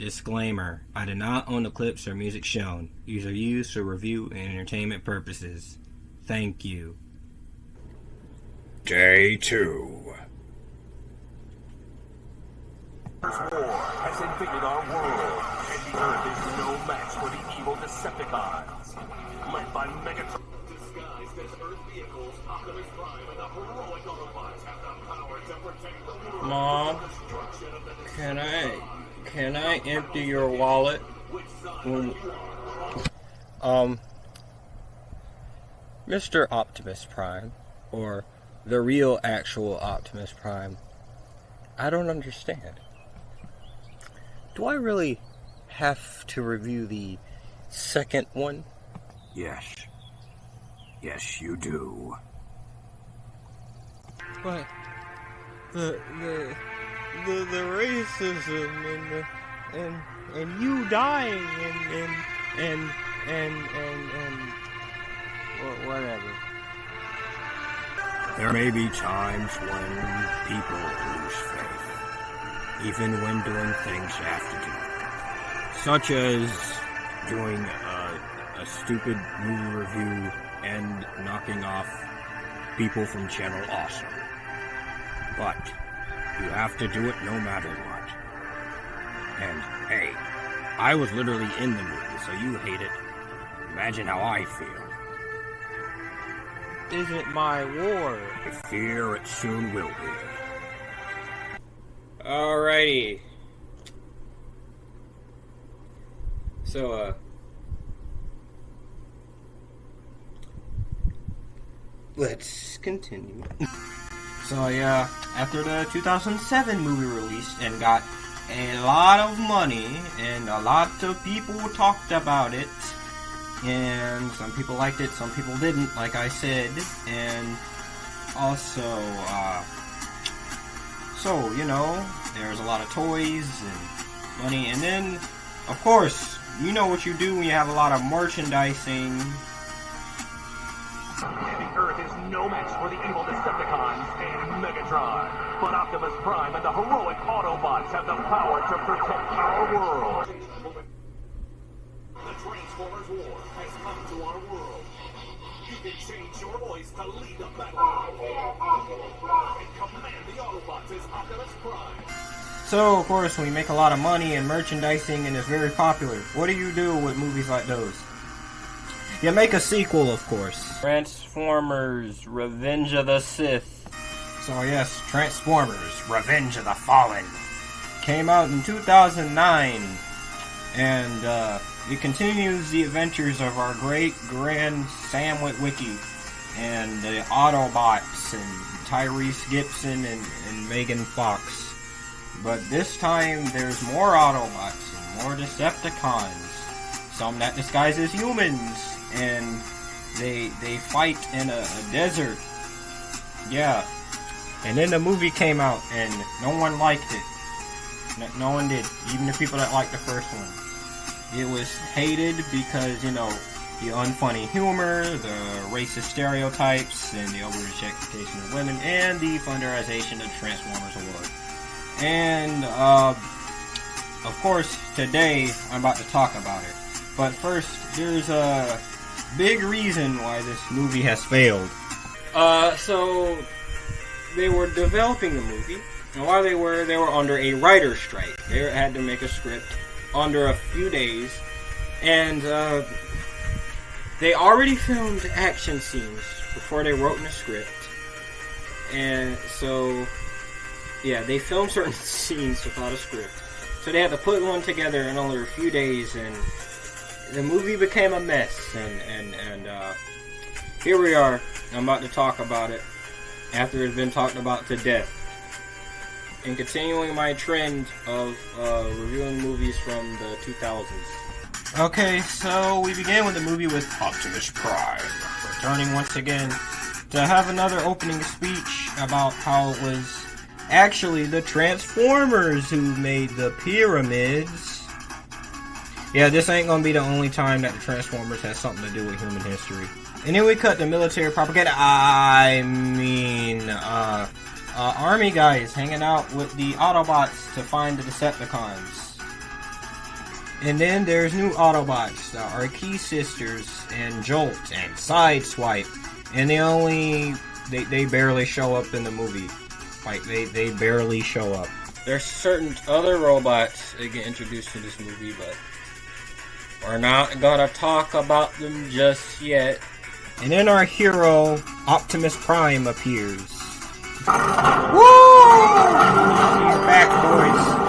Disclaimer: I do not own the clips or music shown. These are used for review and entertainment purposes. Thank you. Day 2. War has invaded our world, and the Earth is no match for the evil Decepticons. Led by Megatron, disguised as Earth vehicles, Optimus Prime and the heroic Autobots have the power to protect the world Mom, from the destruction of the can I empty your wallet? Mr. Optimus Prime, or the real actual Optimus Prime, I don't understand. Do I really have to review the second one? Yes. Yes, you do. But the racism and you dying and whatever. There may be times when people lose faith, even when doing things you have to do, such as doing a stupid movie review and knocking off people from Channel Awesome. But you have to do it no matter what. And hey, I was literally in the movie, so you hate it. Imagine how I feel. Isn't my war. I fear it soon will be. Alrighty. So, let's continue. So, yeah, after the 2007 movie released and got a lot of money, and a lot of people talked about it, and some people liked it, some people didn't, like I said, and also, so, you know, there's a lot of toys and money, and then, of course, you know what you do when you have a lot of merchandising. The Earth is no match for the evil Decepticons and Megatron. But Optimus Prime and the heroic Autobots have the power to protect our world. The Transformers War has come to our world. You can change your voice to lead the battle. And command the Autobots as Optimus Prime. So, of course, when you make a lot of money and merchandising and it's very popular, what do you do with movies like those? You make a sequel, of course. Transformers: Revenge of the Sith. So yes, Transformers: Revenge of the Fallen came out in 2009, and it continues the adventures of our great grand Sam Witwicky and the Autobots and Tyrese Gibson and Megan Fox. But this time there's more Autobots and more Decepticons. Some that disguise as humans. And they fight in a desert. Yeah. And then the movie came out and no one liked it. No one did. Even the people that liked the first one. It was hated because, you know, the unfunny humor, the racist stereotypes, and the over-objectification of women, and the funderization of the Transformers Award. And, of course, today I'm about to talk about it. But first, there's a big reason why this movie has failed. So they were developing the movie, and while they were under a writer's strike. They had to make a script under a few days, and they already filmed action scenes before they wrote in the script. And so, yeah, they filmed certain scenes without a script. So they had to put one together in only a few days, and the movie became a mess, and here we are. I'm about to talk about it after it's been talked about to death, and continuing my trend of reviewing movies from the 2000s. Okay, so we begin with the movie with Optimus Prime, returning once again to have another opening speech about how it was actually the Transformers who made the pyramids. Yeah, this ain't gonna be the only time that the Transformers has something to do with human history. And then we cut the military propaganda. Army guys hanging out with the Autobots to find the Decepticons. And then there's new Autobots that are Key Sisters and Jolt and Sideswipe. And they barely show up in the movie. Like, they barely show up. There's certain other robots that get introduced in this movie, but we're not gonna talk about them just yet. And then our hero, Optimus Prime, appears. Woo! He's back, boys.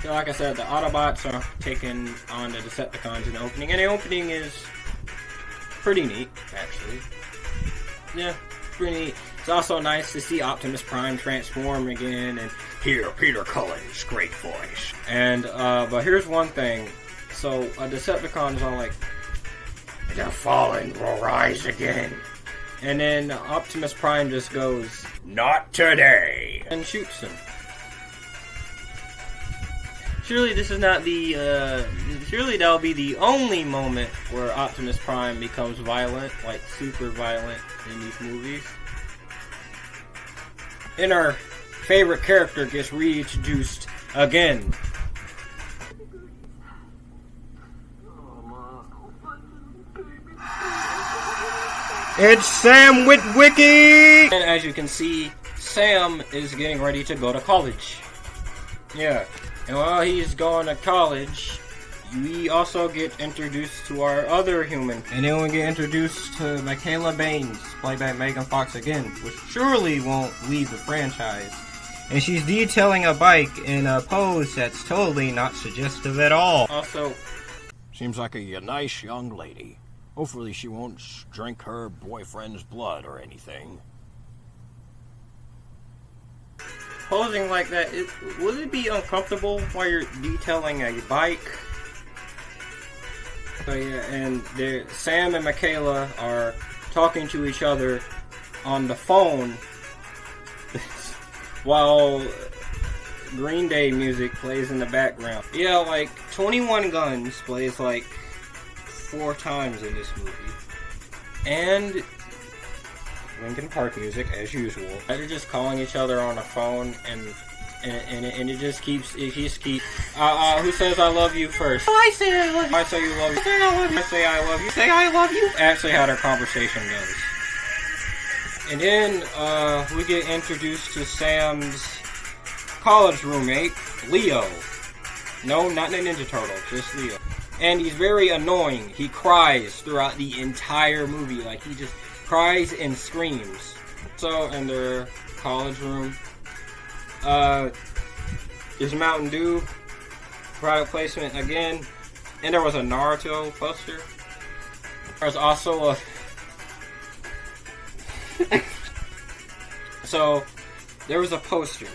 So like I said, the Autobots are taking on the Decepticons in the opening, and the opening is pretty neat, actually. Yeah, pretty neat. It's also nice to see Optimus Prime transform again and hear Peter Cullen's great voice. And, but here's one thing. So, Decepticons are like, the fallen will rise again. And then Optimus Prime just goes, not today, and shoots him. Surely this is not the, surely that'll be the only moment where Optimus Prime becomes violent, like super violent in these movies. And our favorite character gets reintroduced again. It's Sam Witwicky! And as you can see, Sam is getting ready to go to college. Yeah. And while he's going to college, we also get introduced to our other human. And then we get introduced to Michaela Baines, played by Megan Fox again, which surely won't leave the franchise. And she's detailing a bike in a pose that's totally not suggestive at all. Also, Seems like a nice young lady. Hopefully she won't drink her boyfriend's blood or anything. posing like that, would it be uncomfortable while you're detailing a bike? So yeah, and Sam and Michaela are talking to each other on the phone while Green Day music plays in the background. Yeah, like 21 Guns plays like 4 times in this movie. And Linkin Park music, as usual. They're just calling each other on the phone, and it just keeps, who says I love you first? Oh, I say I love you. I say you love you. Say I love you. I say I love you. Say I love you. Actually how their conversation goes. And then, we get introduced to Sam's college roommate, Leo. No, not the Ninja Turtle, just Leo. And he's very annoying. He cries throughout the entire movie. Like, he just cries and screams. So, in their college room, there's Mountain Dew, product placement again, and there was a Naruto poster. There's also a... So, there was a poster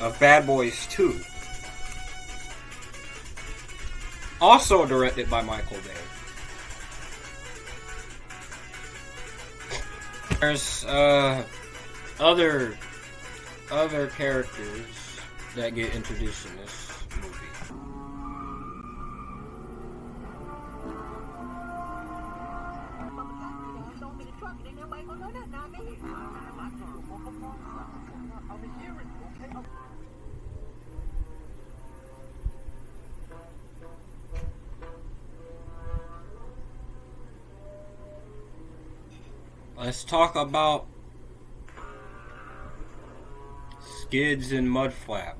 of Bad Boys 2. Also directed by Michael Bay. There's other characters that get introduced in this movie. Let's talk about Skids and Mudflap.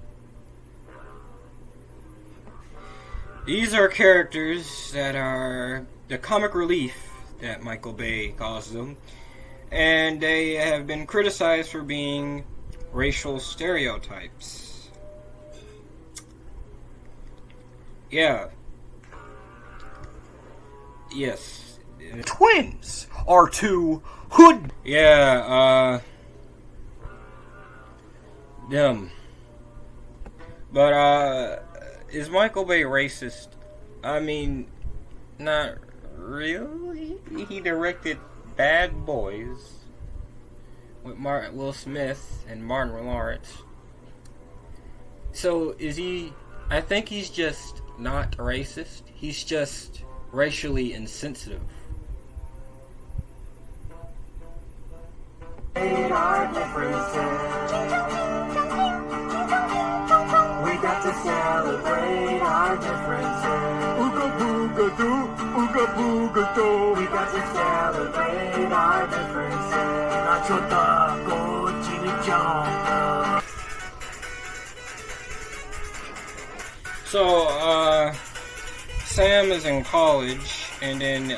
These are characters that are the comic relief that Michael Bay calls them, and they have been criticized for being racial stereotypes. Yeah. Yes. Twins are two hood. Yeah, them. But, is Michael Bay racist? I mean, not really. He directed Bad Boys with Will Smith and Martin Lawrence. So, is he... I think he's just not racist. He's just racially insensitive. Our differences. We got to celebrate our differences. Ooga booga doo, ooga booga doo. We got to celebrate our differences. 나초다 고치는 정. So, Sam is in college, and then,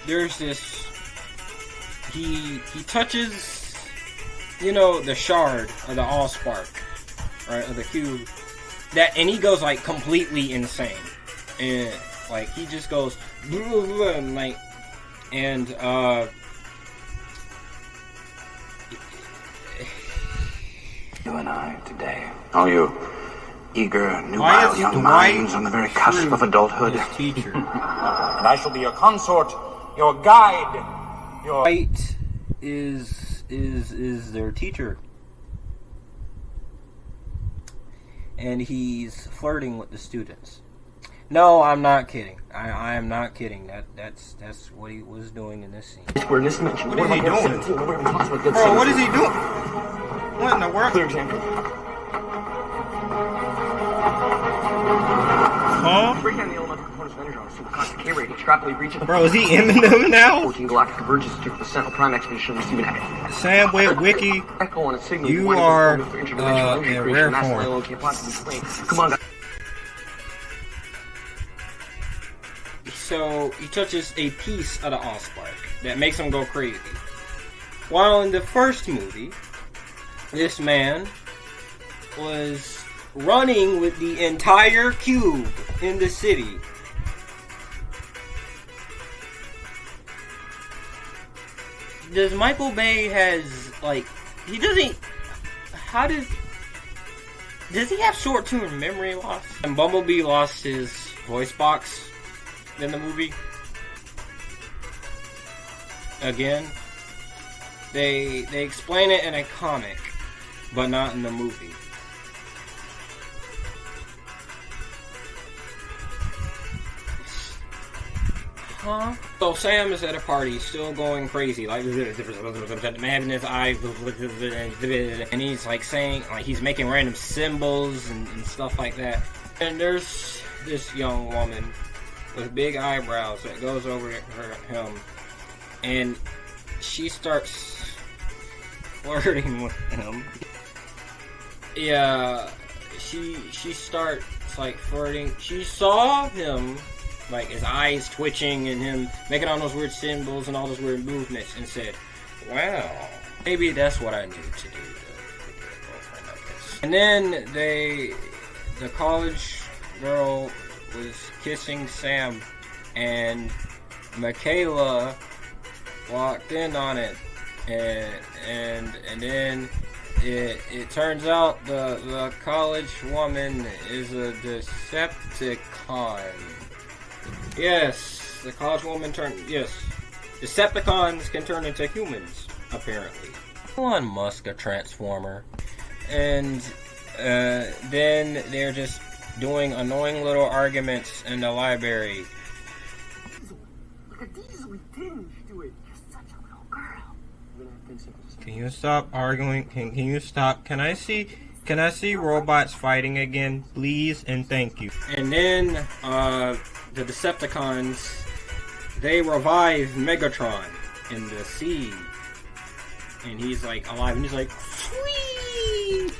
there's this, he touches, you know, the shard, or the allspark, right, of the cube, and he goes, like, completely insane, and, like, he just goes, blah, blah, blah, and, like, and, You and I today. Oh, you eager, nubile young minds on the very cusp of adulthood. Teacher. And I shall be your consort, your guide, your... White is their teacher. And he's flirting with the students. No, I'm not kidding. I am not kidding. That's what he was doing in this scene. What is he doing? Bro, what is he doing? What in the world? Clear example. Huh? Break down the elemental components of energy on a superconstant K rate. Extrapolate reach of Bro, is he Eminem now? 14 galactic convergence to the Sentinel Prime expedition receive an Sam Wiki, echo on a signal. you are in rare form. Come on, guys. So he touches a piece of the allspark that makes him go crazy. While in the first movie, this man was running with the entire cube in the city. Does Michael Bay has, like, he doesn't, how does he have short-term memory loss? And Bumblebee lost his voice box in the movie. Again, they explain it in a comic, but not in the movie. Huh? So Sam is at a party, still going crazy, like having his eye, and he's like saying, like he's making random symbols and stuff like that. And there's this young woman with big eyebrows that goes over to him, and she starts flirting with him. Yeah, she starts like flirting. She saw him, like his eyes twitching and him making all those weird symbols and all those weird movements, and said, "Wow, maybe that's what I need to do to get a girlfriend like this." And then the college girl was kissing Sam, and Michaela walked in on it, and then it turns out the college woman is a Decepticon. Yes, the college woman Decepticons can turn into humans, apparently. Elon Musk, a transformer. And then they're just doing annoying little arguments in the library. Look at these, we didn't do it. You're such a little girl. Can you stop arguing? Can you stop? Can I see robots fighting again, please? And thank you. And then the Decepticons, they revive Megatron in the sea, and he's like alive, and he's like, whee!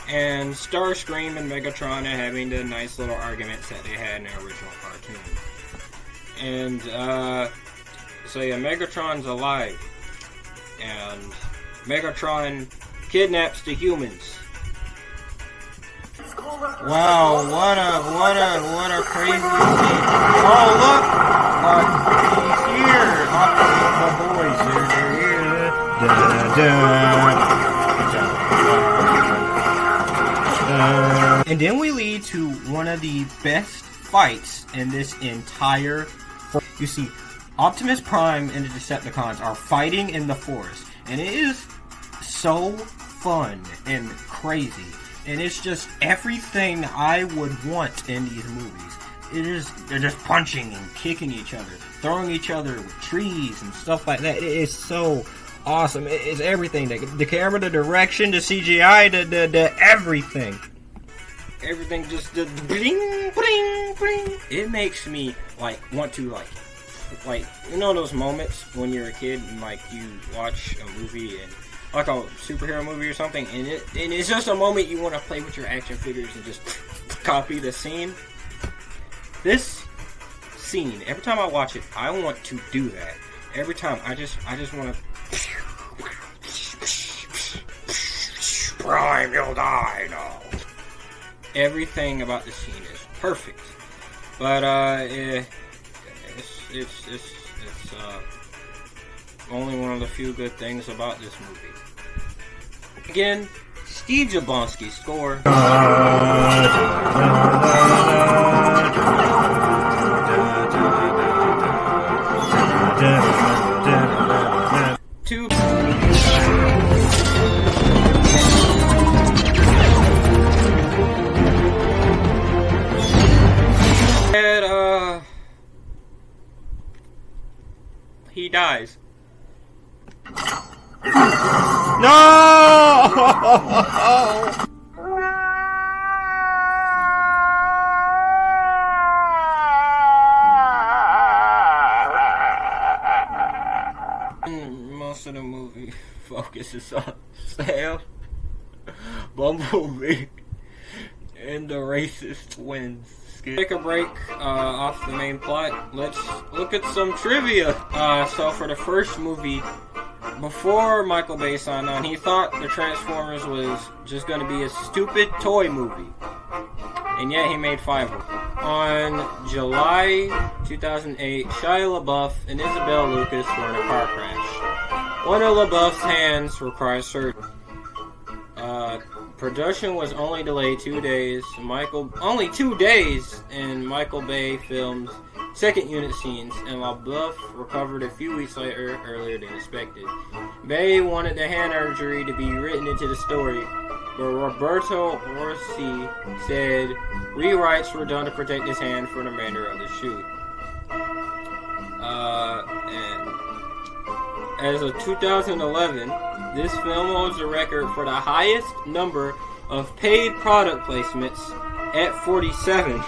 And Starscream and Megatron are having the nice little arguments that they had in the original cartoon. And so yeah, Megatron's alive, and Megatron kidnaps the humans. Wow, what a crazy scene. Oh, look! He's here! The boys, they're here. And then we lead to one of the best fights in this entire... You see, Optimus Prime and the Decepticons are fighting in the forest, and it is so fun and crazy. And it's just everything I would want in these movies. they're just punching and kicking each other, throwing each other with trees and stuff like that. It is so awesome. It's everything. The camera, the direction, the CGI, the everything. Everything just the bling, bling, bling. It makes me like want to like you know those moments when you're a kid and like you watch a movie and like a superhero movie or something, and it's just a moment you want to play with your action figures and just copy the scene. This scene, every time I watch it, I want to do that. Every time, I just want to. Prime, you'll die. No. Everything about the scene is perfect, but it's only one of the few good things about this movie. Again, Steve Jablonsky's score. He dies. No! Most of the movie focuses on Sam, Bumblebee, and the racist twins. Take a break off the main plot. Let's look at some trivia. So for the first movie, before Michael Bay signed on, he thought the Transformers was just going to be a stupid toy movie. And yet he made 5 of them. On July 2008, Shia LaBeouf and Isabel Lucas were in a car crash. One of LaBeouf's hands requires surgery. Production was only delayed 2 days. Only 2 days, and Michael Bay filmed second unit scenes, and LaBeouf recovered a few weeks earlier than expected. Bay wanted the hand injury to be written into the story, but Roberto Orsi said rewrites were done to protect his hand for the remainder of the shoot. And as of 2011, this film holds the record for the highest number of paid product placements at 47.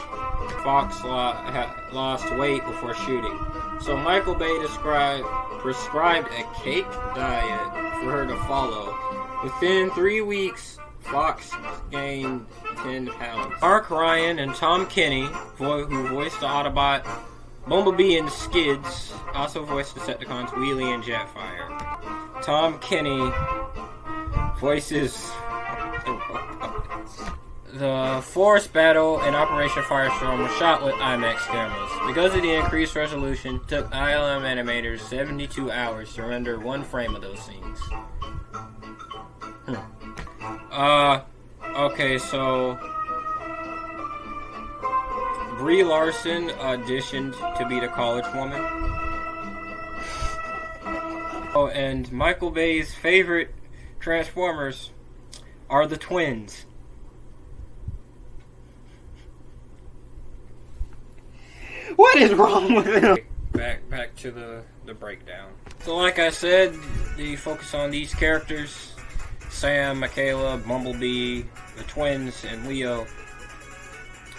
Fox lost weight before shooting, so Michael Bay prescribed a cake diet for her to follow. Within 3 weeks, Fox gained 10 pounds. Mark Ryan and Tom Kenny, who voiced the Autobot Bumblebee and Skids, also voiced Decepticons Wheelie and Jetfire. Tom Kenny voices the Forest Battle and Operation Firestorm was shot with IMAX cameras. Because of the increased resolution, it took ILM animators 72 hours to render one frame of those scenes. Okay, so Brie Larson auditioned to be the college woman. Oh, and Michael Bay's favorite Transformers are the twins. What is wrong with it? Back to the breakdown. So like I said, they focus on these characters: Sam, Michaela, Bumblebee, the twins, and Leo.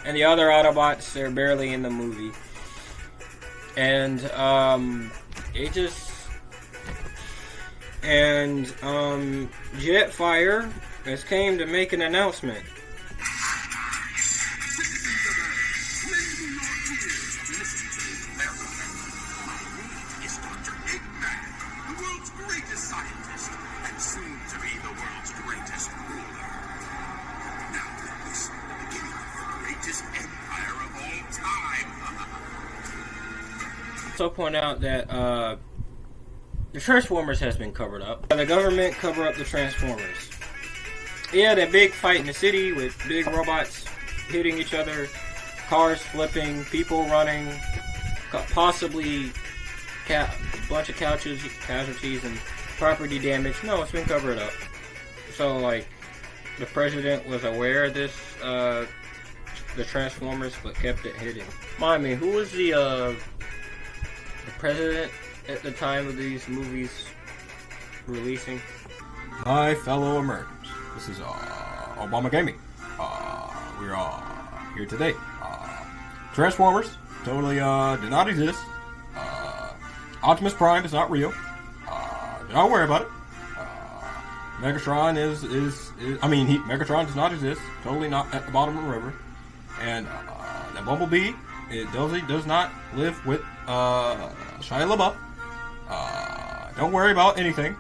And the other Autobots, they're barely in the movie. And Jetfire has came to make an announcement. Also point out that the Transformers has been covered up. The government cover up the Transformers. Yeah, that big fight in the city with big robots hitting each other, cars flipping, people running, possibly a bunch of casualties and property damage. No, it's been covered up. So, like, the president was aware of this the Transformers, but kept it hidden. Mind me, who was the president at the time of these movies releasing? My fellow Americans, this is Obama Gaming. We're here today. Transformers totally did not exist. Optimus Prime is not real. Do not worry about it. Megatron Megatron does not exist. Totally not at the bottom of the river. And that Bumblebee, it does not live with Shia LaBeouf. Don't worry about anything.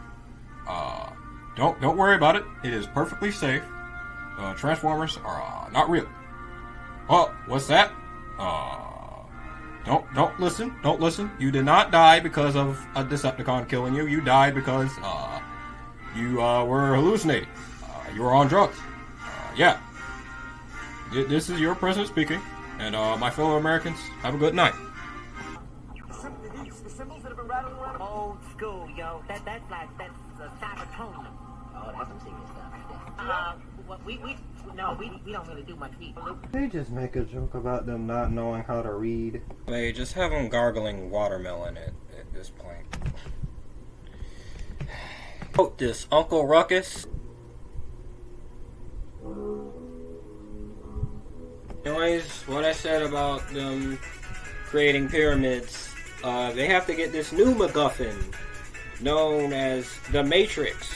Don't worry about it. It is perfectly safe. Transformers are not real. Oh, what's that? Don't listen. Don't listen. You did not die because of a Decepticon killing you. You died because you were hallucinating. You were on drugs. Yeah. This is your president speaking, and my fellow Americans, have a good night. The symbols that have been rattling around. Old school, yo. That's a Cybertron. Oh, that's some serious stuff. We don't really do much read. They just make a joke about them not knowing how to read. They just have them gargling watermelon at this point. Quote this, Uncle Ruckus. Anyways, what I said about them creating pyramids, they have to get this new MacGuffin known as the Matrix.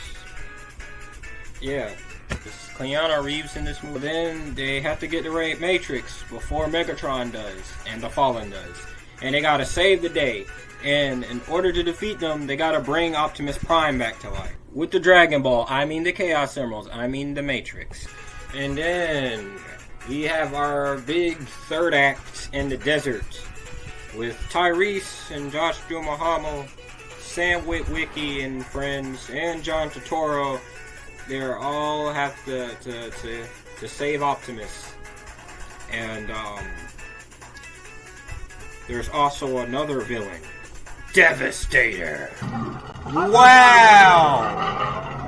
Yeah, this is Keanu Reeves in this movie. Then they have to get the right Matrix before Megatron does and the Fallen does. And they gotta save the day. And in order to defeat them, they gotta bring Optimus Prime back to life. With the Dragon Ball, I mean the Chaos Emeralds, I mean the Matrix. And then we have our big third act in the desert with Tyrese and Josh Duhamel, Sam Witwicky and friends, and John Turturro. They all have to save Optimus. And there's also another villain, Devastator. Wow!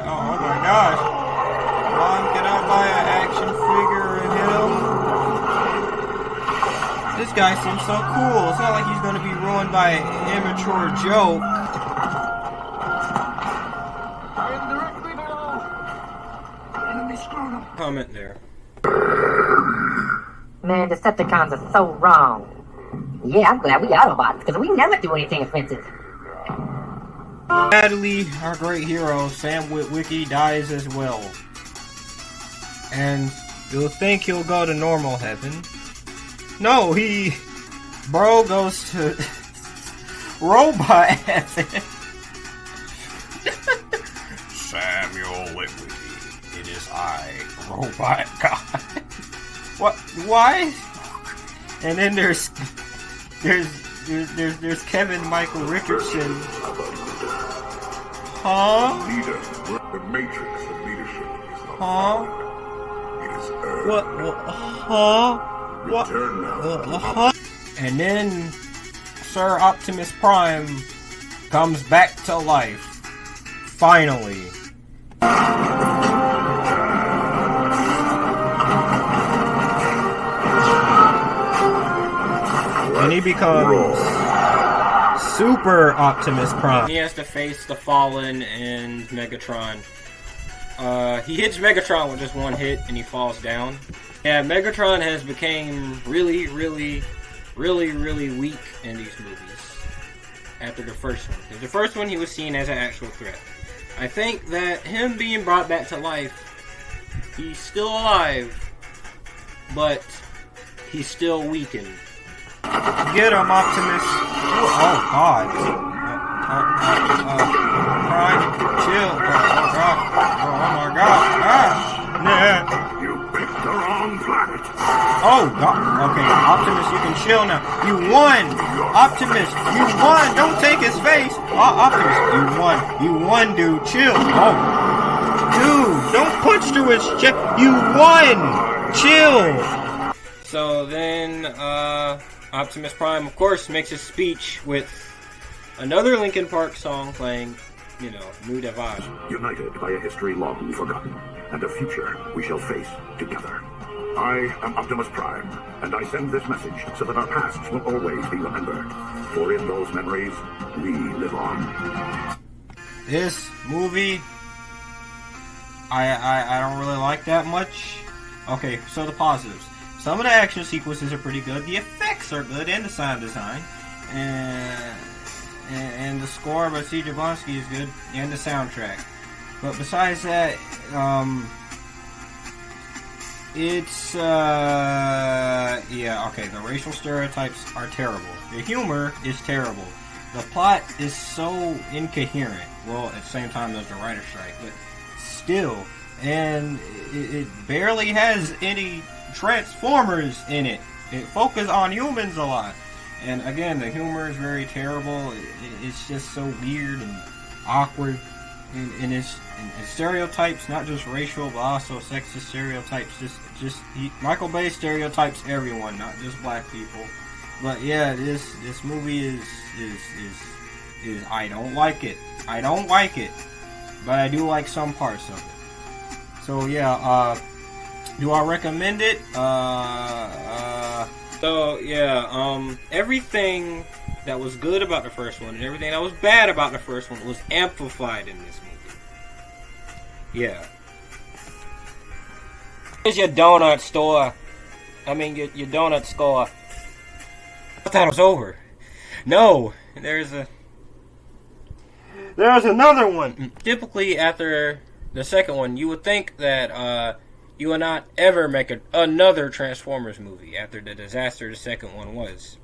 Oh my gosh. Mom, can I buy an action figure of him? This guy seems so cool. It's not like he's going to be ruined by an immature joke. Comment there. Man, Decepticons are so wrong. Yeah, I'm glad we Autobots, because we never do anything offensive. Sadly, our great hero, Sam Witwicky, dies as well. And you'll think he'll go to normal heaven. No, bro goes to robot heaven. Samuel Witwicky, it is I, Robot God. What? Why? And then there's Kevin Michael Richardson. Huh? Leader, the matrix of leadership is not Huh? It is earned. What? Huh? What? Return now. And then Sir Optimus Prime comes back to life. Finally. And he becomes Super Optimus Prime. He has to face the Fallen and Megatron. He hits Megatron with just one hit and he falls down. Yeah, Megatron has become really weak in these movies. After the first one. The first one he was seen as an actual threat. I think that him being brought back to life, he's still alive, but he's still weakened. Get him, Optimus! Oh God! Prime, chill! Oh God! Oh my God! Ah! Nah! You picked the wrong planet. Oh God! Okay, Optimus, you can chill now. You won, Optimus! You won! Don't take his face! Optimus, you won! You won, dude! Chill! Oh, dude! Don't punch through his chest! You won! Chill! So then, Optimus Prime, of course, makes his speech with another Linkin Park song playing, you know, New Divide. United by a history long forgotten, and a future we shall face together. I am Optimus Prime, and I send this message so that our pasts will always be remembered. For in those memories, we live on. This movie, I don't really like that much. Okay, so the positives. Some of the action sequences are pretty good. The effects are good, and the sound design. And the score by C. Jablonski is good, and the soundtrack. But besides that, it's, yeah, okay, the racial stereotypes are terrible. The humor is terrible. The plot is so incoherent. Well, at the same time, there's the writer's strike, but still. And it barely has any Transformers in it. It focuses on humans a lot. And again, the humor is very terrible. It's just so weird and awkward. And it's stereotypes, not just racial, but also sexist stereotypes. Michael Bay stereotypes everyone, not just black people. But yeah, this movie is I don't like it. I don't like it, but I do like some parts of it. So yeah, do I recommend it? So yeah, everything that was good about the first one and everything that was bad about the first one was amplified in this movie. Yeah. Here's your donut store. I mean, your donut score. I thought it was over. No, there's another one. Typically, after the second one, you would think that you would not ever make another Transformers movie after the disaster the second one was.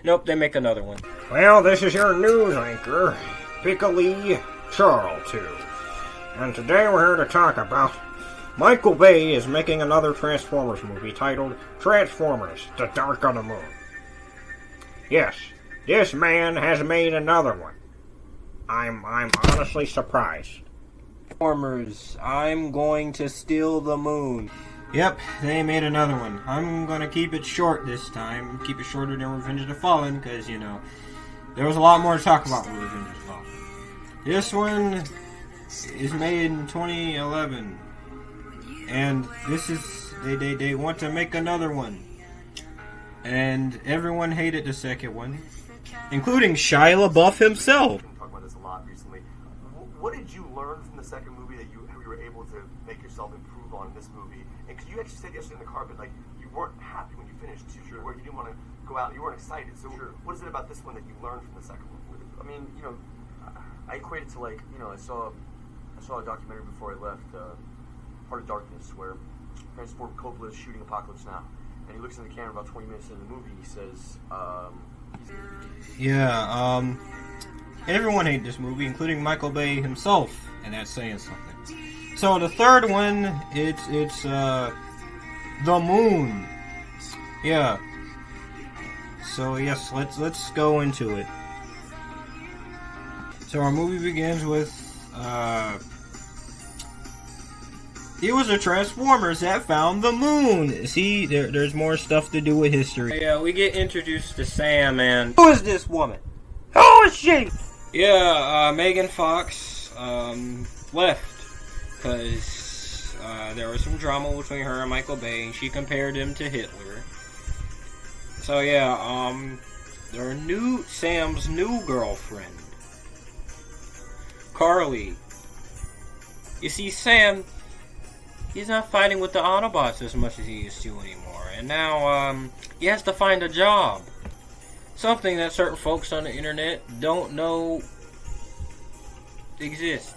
Nope, they make another one. Well, this is your news anchor, Piccoli Charlton. And today we're here to talk about Michael Bay is making another Transformers movie titled Transformers: The Dark of the Moon. Yes, this man has made another one. I'm honestly surprised. Transformers, I'm going to steal the moon. Yep, they made another one. I'm gonna keep it short this time. Keep it shorter than Revenge of the Fallen, because, you know, there was a lot more to talk about with Revenge of the Fallen. This one is made in 2011. And this is, they want to make another one. And everyone hated the second one, including Shia LaBeouf himself. Talk about this a lot recently. What did you learn from the second movie that you were able to make yourself improve on in this movie? And because you actually said yesterday in the carpet, like, you weren't happy when you finished, where you didn't want to go out, you weren't excited. So what is it about this one that you learned from the second one? I mean, you know, I equate it to, like, you know, I saw a documentary before I left, Heart of Darkness, where Francis Ford Coppola is shooting Apocalypse Now, and he looks in the camera about 20 minutes into the movie, and he says, everyone hated this movie, including Michael Bay himself, and that's saying something. So the third one, it's The Moon. Yeah. So yes, let's go into it. So our movie begins with, it was the Transformers that found the moon. See, there's more stuff to do with history. Yeah, we get introduced to Sam, and who is this woman? Who is she? Yeah, Megan Fox left because there was some drama between her and Michael Bay, and she compared him to Hitler. So yeah, Sam's new girlfriend, Carly. You see, Sam, he's not fighting with the Autobots as much as he used to anymore. And now, he has to find a job. Something that certain folks on the internet don't know exists.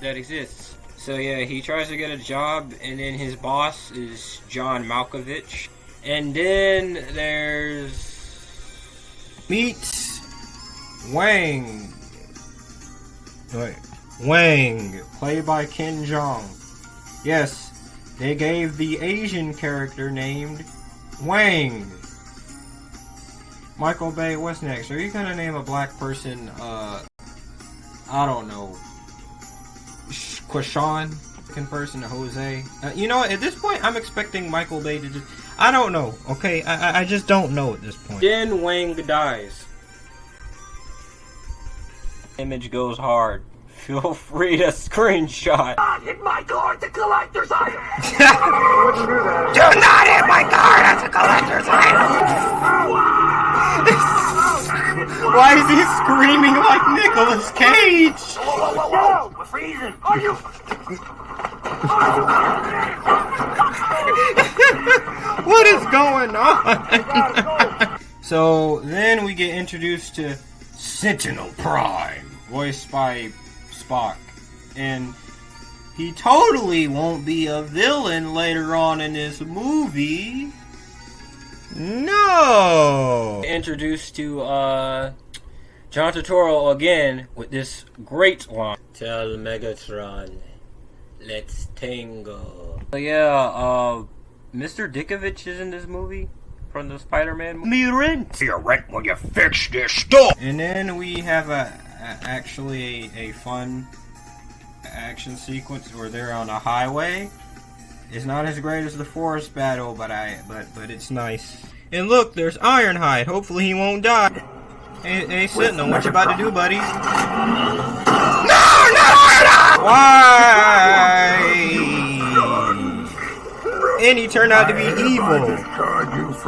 So yeah, he tries to get a job, and then his boss is John Malkovich. And then there's... meets Wang. Wang, played by Ken Jeong. Yes, they gave the Asian character named Wang. Michael Bay, what's next? Are you gonna name a black person, I don't know, Quashawn? Person, Jose? You know, at this point, I'm expecting Michael Bay to just... I don't know, okay? I just don't know at this point. Then Wang dies. Image goes hard. Feel free to screenshot. Hit my car to collector's item. Do not hit my car, that's a collector's item! Why is he screaming like Nicolas Cage? Whoa, we're freezing. Are you? What is going on? So then we get introduced to Sentinel Prime, voiced by Spock, and he totally won't be a villain later on in this movie. No! Introduced to John Turturro again with this great line. Tell Megatron, let's tango. Yeah, Mr. Dickovich is in this movie from the Spider-Man movie. Me rent your rent when you fix this stuff. And then we have actually a fun action sequence where they're on a highway. It's not as great as the forest battle, but it's nice. And look, there's Ironhide. Hopefully he won't die. Hey Sentinel, what you about to do, buddy? No, not Ironhide! Why? And he turned out to be evil.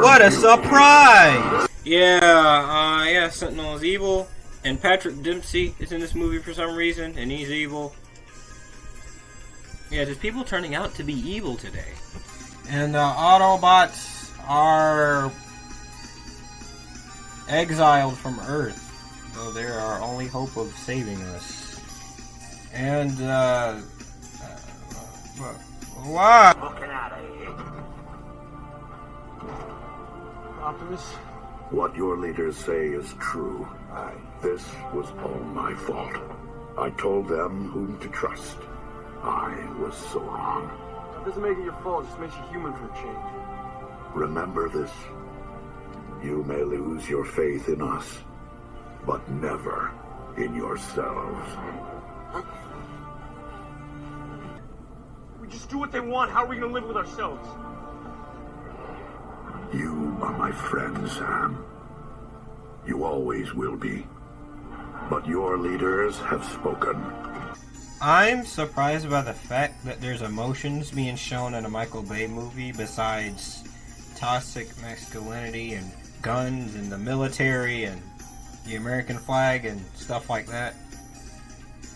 What a surprise! Yeah, Sentinel is evil, and Patrick Dempsey is in this movie for some reason, and he's evil. Yeah, there's people turning out to be evil today. And the Autobots are exiled from Earth, though they're our only hope of saving us. And, why? Looking at it. Optimus? What your leaders say is true. This was all my fault. I told them whom to trust. I was so wrong. That doesn't make it your fault, it just makes you human for a change. Remember this. You may lose your faith in us, but never in yourselves. We just do what they want, how are we gonna live with ourselves? You are my friend, Sam. You always will be. But your leaders have spoken. I'm surprised by the fact that there's emotions being shown in a Michael Bay movie besides toxic masculinity and guns and the military and the American flag and stuff like that.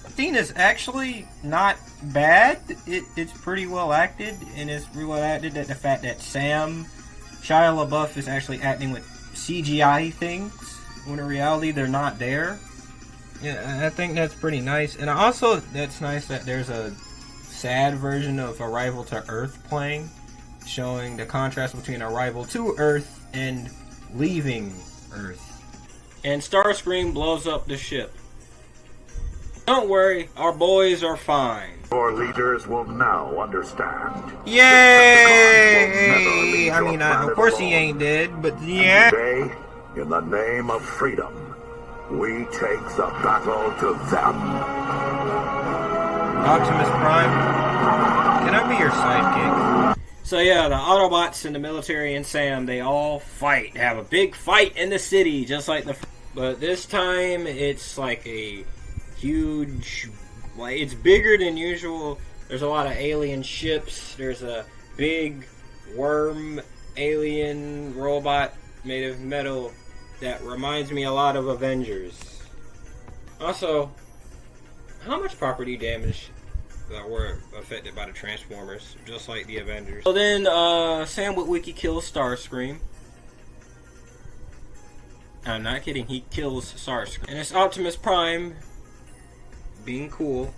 The scene is actually not bad. It's pretty well acted, and it's really well acted at the fact that Shia LaBeouf is actually acting with CGI things when in reality they're not there. Yeah, I think that's pretty nice. And also, that's nice that there's a sad version of Arrival to Earth playing, showing the contrast between Arrival to Earth and leaving Earth. And Starscream blows up the ship. Don't worry, our boys are fine. Your leaders will now understand. Yay! I mean, of course he ain't dead, but yeah. Today, in the name of freedom, we take the battle to them. Optimus Prime, can I be your sidekick? So yeah, the Autobots and the military and Sam, they all fight. Have a big fight in the city, just like the... But this time, it's like a huge... Like, it's bigger than usual. There's a lot of alien ships. There's a big worm alien robot made of metal that reminds me a lot of Avengers. Also, how much property damage that were affected by the Transformers, just like the Avengers. So then, Sam Witwicky kills Starscream. I'm not kidding, he kills Starscream. And it's Optimus Prime being cool.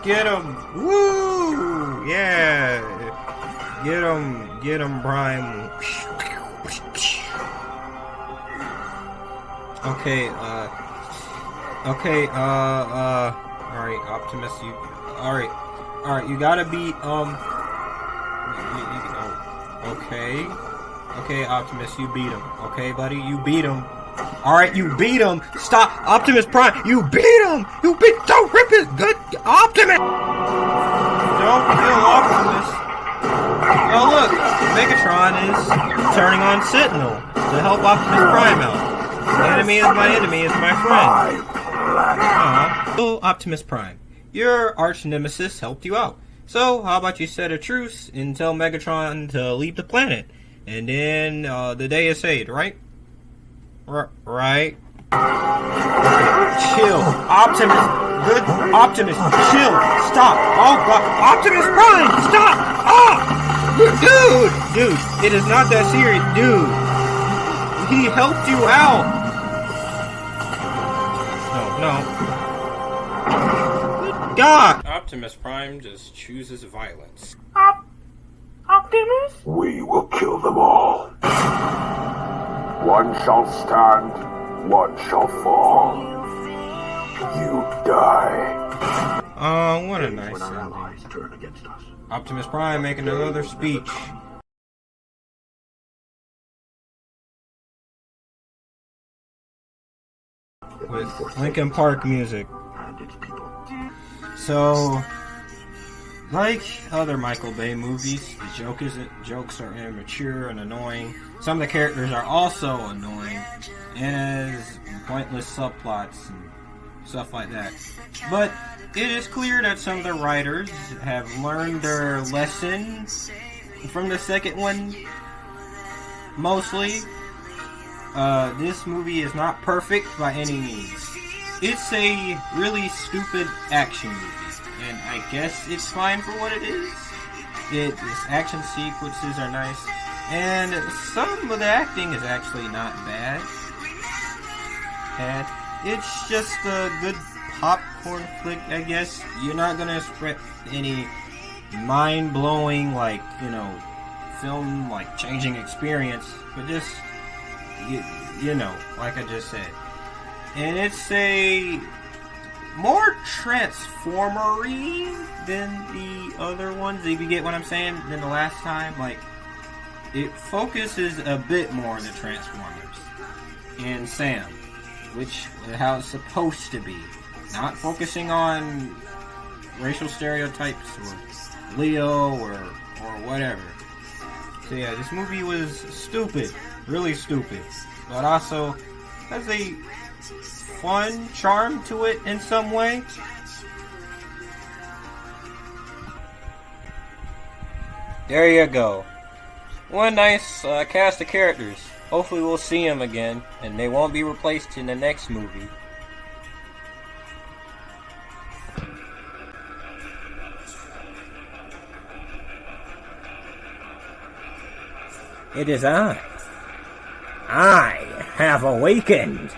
Get him! Woo! Yeah! Get him, Prime. Okay, alright, Optimus, alright, you gotta beat, okay, Optimus, you beat him, okay, buddy, you beat him. Alright, you beat him. Stop. Optimus Prime, you beat him. Don't rip it. Good. Optimus. Don't kill Optimus. Oh, look. Megatron is turning on Optimus Prime out. The enemy is my enemy is my friend. So, Optimus Prime, your arch nemesis helped you out. So, how about you set a truce and tell Megatron to leave the planet? And then, the day is saved, right? Right? Okay, chill. Optimus. Good Optimus, chill, stop. Oh God, Optimus Prime, stop! Ah! Dude, it is not that serious, dude. He helped you out. No. Good God. Optimus Prime just chooses violence. Optimus? We will kill them all. One shall stand, one shall fall. You die. Oh, what a nice when our ending. allies turn against us. Optimus Prime making another speech. With Linkin Park music. And its people. So, like other Michael Bay movies, the jokes are immature and annoying. Some of the characters are also annoying, and as pointless subplots and stuff like that. But it is clear that some of the writers have learned their lesson from the second one. Mostly, this movie is not perfect by any means. It's a really stupid action movie, and I guess it's fine for what it is. Its action sequences are nice, and some of the acting is actually not bad. It's just a good popcorn flick, I guess. You're not gonna expect any mind-blowing, like, film, like, changing experience, but just, you know, like I just said. And it's a more Transformer-y than the other ones, if you get what I'm saying, than the last time. Like, it focuses a bit more on the Transformers and Sam, which is how it's supposed to be. Not focusing on racial stereotypes or Leo or whatever. So yeah, this movie was stupid, really stupid, but also has a fun charm to it in some way. There you go. One nice cast of characters. Hopefully we'll see them again, and they won't be replaced in the next movie. It is I. I have awakened.